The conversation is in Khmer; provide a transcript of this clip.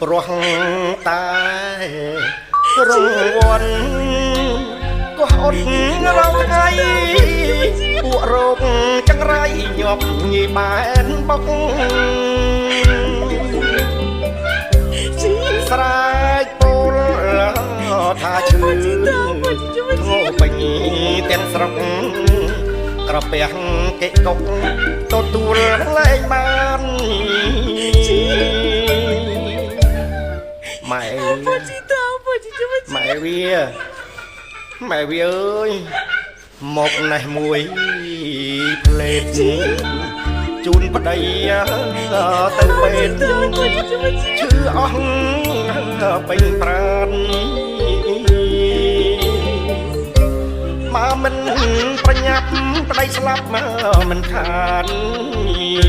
ព្រោះតែរងវ័នក៏អត់រងថ្ងៃពួករោគចង្រៃញាប់ញីបែនបុកស្រែកពោលថាឈឺងោពេញទាំងស្រុកក្រពះគេកុកទទួលលែងបានម៉ែម៉ែវាអើយមកណេះមួយផ្លេតជូនប្តីទៅពេទ្យឈឺអស់ពេញប្រាណមកមិនប្រញាប់ប្តីស្លាប់មកមិនខាន